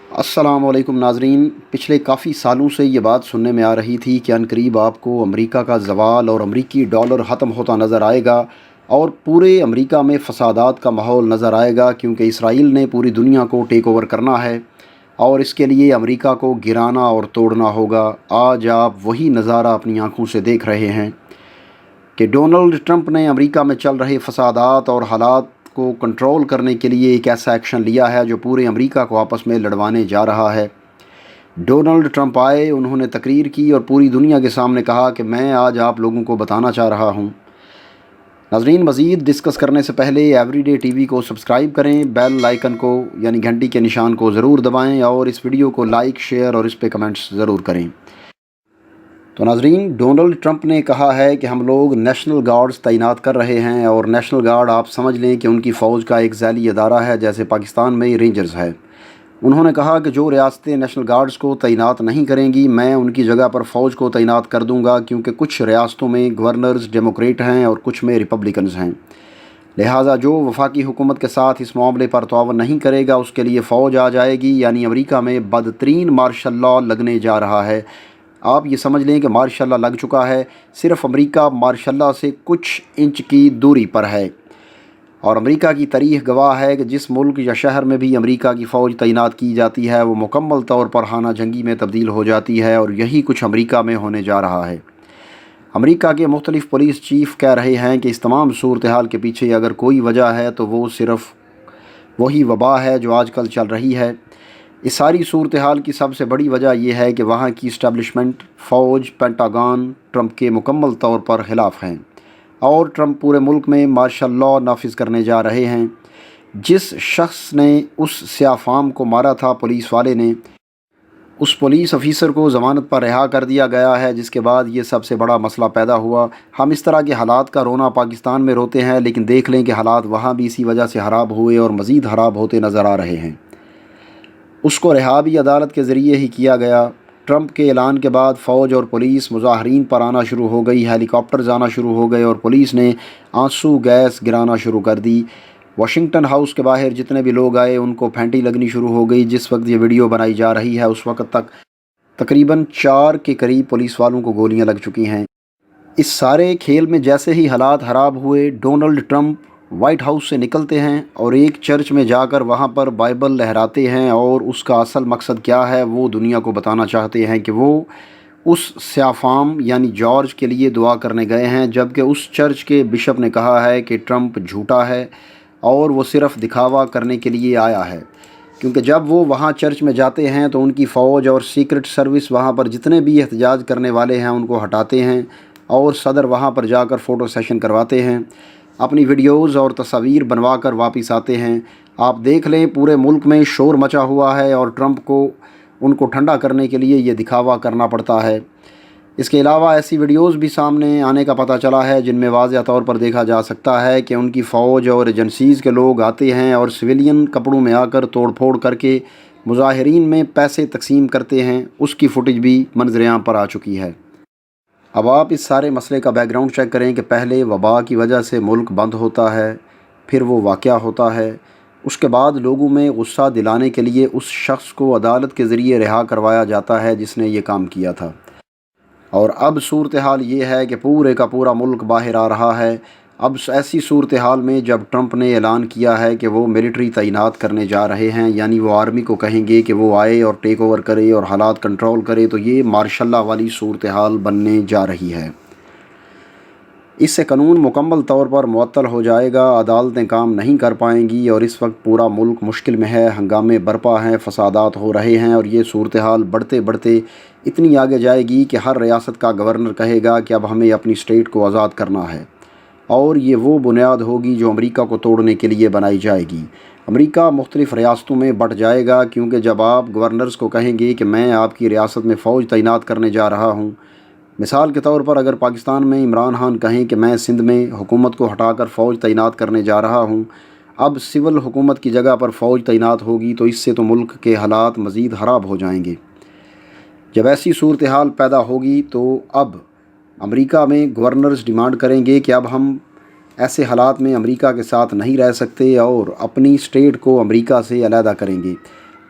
السلام علیکم ناظرین، پچھلے کافی سالوں سے یہ بات سننے میں آ رہی تھی کہ عنقریب آپ کو امریکہ کا زوال اور امریکی ڈالر ختم ہوتا نظر آئے گا اور پورے امریکہ میں فسادات کا ماحول نظر آئے گا، کیونکہ اسرائیل نے پوری دنیا کو ٹیک اوور کرنا ہے اور اس کے لیے امریکہ کو گرانا اور توڑنا ہوگا۔ آج آپ وہی نظارہ اپنی آنکھوں سے دیکھ رہے ہیں کہ ڈونلڈ ٹرمپ نے امریکہ میں چل رہے فسادات اور حالات کو کنٹرول کرنے کے لیے ایک ایسا ایکشن لیا ہے جو پورے امریکہ کو آپس میں لڑوانے جا رہا ہے۔ ڈونلڈ ٹرمپ آئے، انہوں نے تقریر کی اور پوری دنیا کے سامنے کہا کہ میں آج آپ لوگوں کو بتانا چاہ رہا ہوں۔ ناظرین، مزید ڈسکس کرنے سے پہلے ایوری ڈے ٹی وی کو سبسکرائب کریں، بیل آئیکن کو یعنی گھنٹی کے نشان کو ضرور دبائیں اور اس ویڈیو کو لائک، شیئر اور اس پہ کمنٹس ضرور کریں۔ تو ناظرین، ڈونلڈ ٹرمپ نے کہا ہے کہ ہم لوگ نیشنل گارڈز تعینات کر رہے ہیں، اور نیشنل گارڈ آپ سمجھ لیں کہ ان کی فوج کا ایک ذیلی ادارہ ہے، جیسے پاکستان میں رینجرز ہے۔ انہوں نے کہا کہ جو ریاستیں نیشنل گارڈز کو تعینات نہیں کریں گی، میں ان کی جگہ پر فوج کو تعینات کر دوں گا، کیونکہ کچھ ریاستوں میں گورنرز ڈیموکریٹ ہیں اور کچھ میں ریپبلکنز ہیں۔ لہٰذا جو وفاقی حکومت کے ساتھ اس معاملے پر تعاون نہیں کرے گا، اس کے لیے فوج آ جائے گی، یعنی امریکہ میں بدترین مارشل لاء لگنے جا رہا ہے۔ آپ یہ سمجھ لیں کہ مارشل لاء لگ چکا ہے، صرف امریکہ مارشل لاء سے کچھ انچ کی دوری پر ہے، اور امریکہ کی تاریخ گواہ ہے کہ جس ملک یا شہر میں بھی امریکہ کی فوج تعینات کی جاتی ہے، وہ مکمل طور پر خانہ جنگی میں تبدیل ہو جاتی ہے، اور یہی کچھ امریکہ میں ہونے جا رہا ہے۔ امریکہ کے مختلف پولیس چیف کہہ رہے ہیں کہ اس تمام صورتحال کے پیچھے اگر کوئی وجہ ہے تو وہ صرف وہی وبا ہے جو آج کل چل رہی ہے۔ اس ساری صورتحال کی سب سے بڑی وجہ یہ ہے کہ وہاں کی اسٹیبلشمنٹ، فوج، پینٹاگان ٹرمپ کے مکمل طور پر خلاف ہیں، اور ٹرمپ پورے ملک میں مارشل لاء نافذ کرنے جا رہے ہیں۔ جس شخص نے اس سیاہ فام کو مارا تھا، پولیس والے نے، اس پولیس افیسر کو ضمانت پر رہا کر دیا گیا ہے، جس کے بعد یہ سب سے بڑا مسئلہ پیدا ہوا۔ ہم اس طرح کے حالات کا رونا پاکستان میں روتے ہیں، لیکن دیکھ لیں کہ حالات وہاں بھی اسی وجہ سے خراب ہوئے اور مزید خراب ہوتے نظر آ رہے ہیں۔ اس کو رہا بھی عدالت کے ذریعے ہی کیا گیا۔ ٹرمپ کے اعلان کے بعد فوج اور پولیس مظاہرین پر آنا شروع ہو گئی، ہیلی کاپٹرز آنا شروع ہو گئے اور پولیس نے آنسو گیس گرانا شروع کر دی۔ واشنگٹن ہاؤس کے باہر جتنے بھی لوگ آئے ان کو پھینٹی لگنی شروع ہو گئی۔ جس وقت یہ ویڈیو بنائی جا رہی ہے اس وقت تک تقریباً 4 کے قریب پولیس والوں کو گولیاں لگ چکی ہیں۔ اس سارے کھیل میں جیسے ہی حالات خراب ہوئے، ڈونلڈ ٹرمپ وائٹ ہاؤس سے نکلتے ہیں اور ایک چرچ میں جا کر وہاں پر بائبل لہراتے ہیں، اور اس کا اصل مقصد کیا ہے وہ دنیا کو بتانا چاہتے ہیں کہ وہ اس سیاہ فام یعنی جارج کے لیے دعا کرنے گئے ہیں، جبکہ اس چرچ کے بشپ نے کہا ہے کہ ٹرمپ جھوٹا ہے اور وہ صرف دکھاوا کرنے کے لیے آیا ہے، کیونکہ جب وہ وہاں چرچ میں جاتے ہیں تو ان کی فوج اور سیکرٹ سروس وہاں پر جتنے بھی احتجاج کرنے والے ہیں ان کو ہٹاتے ہیں، اور صدر وہاں پر جا کر فوٹو سیشن کرواتے ہیں، اپنی ویڈیوز اور تصاویر بنوا کر واپس آتے ہیں۔ آپ دیکھ لیں پورے ملک میں شور مچا ہوا ہے، اور ٹرمپ کو ان کو ٹھنڈا کرنے کے لیے یہ دکھاوا کرنا پڑتا ہے۔ اس کے علاوہ ایسی ویڈیوز بھی سامنے آنے کا پتہ چلا ہے جن میں واضح طور پر دیکھا جا سکتا ہے کہ ان کی فوج اور ایجنسیز کے لوگ آتے ہیں اور سویلین کپڑوں میں آ کر توڑ پھوڑ کر کے مظاہرین میں پیسے تقسیم کرتے ہیں۔ اس کی فوٹیج بھی منظر عام پر آ چکی ہے۔ اب آپ اس سارے مسئلے کا بیک گراؤنڈ چیک کریں کہ پہلے وبا کی وجہ سے ملک بند ہوتا ہے، پھر وہ واقعہ ہوتا ہے، اس کے بعد لوگوں میں غصہ دلانے کے لیے اس شخص کو عدالت کے ذریعے رہا کروایا جاتا ہے جس نے یہ کام کیا تھا، اور اب صورتحال یہ ہے کہ پورے کا پورا ملک باہر آ رہا ہے۔ اب ایسی صورتحال میں جب ٹرمپ نے اعلان کیا ہے کہ وہ ملٹری تعینات کرنے جا رہے ہیں، یعنی وہ آرمی کو کہیں گے کہ وہ آئے اور ٹیک اوور کرے اور حالات کنٹرول کرے، تو یہ مارشل لاء والی صورتحال بننے جا رہی ہے۔ اس سے قانون مکمل طور پر معطل ہو جائے گا، عدالتیں کام نہیں کر پائیں گی، اور اس وقت پورا ملک مشکل میں ہے، ہنگامے برپا ہیں، فسادات ہو رہے ہیں، اور یہ صورتحال بڑھتے بڑھتے اتنی آگے جائے گی کہ ہر ریاست کا گورنر کہے گا کہ اب ہمیں اپنی اسٹیٹ کو آزاد کرنا ہے، اور یہ وہ بنیاد ہوگی جو امریکہ کو توڑنے کے لیے بنائی جائے گی۔ امریکہ مختلف ریاستوں میں بٹ جائے گا، کیونکہ جب آپ گورنرز کو کہیں گے کہ میں آپ کی ریاست میں فوج تعینات کرنے جا رہا ہوں، مثال کے طور پر اگر پاکستان میں عمران خان کہیں کہ میں سندھ میں حکومت کو ہٹا کر فوج تعینات کرنے جا رہا ہوں، اب سول حکومت کی جگہ پر فوج تعینات ہوگی، تو اس سے تو ملک کے حالات مزید خراب ہو جائیں گے۔ جب ایسی صورتحال پیدا ہوگی تو اب امریکہ میں گورنرز ڈیمانڈ کریں گے کہ اب ہم ایسے حالات میں امریکہ کے ساتھ نہیں رہ سکتے اور اپنی اسٹیٹ کو امریکہ سے علیحدہ کریں گے۔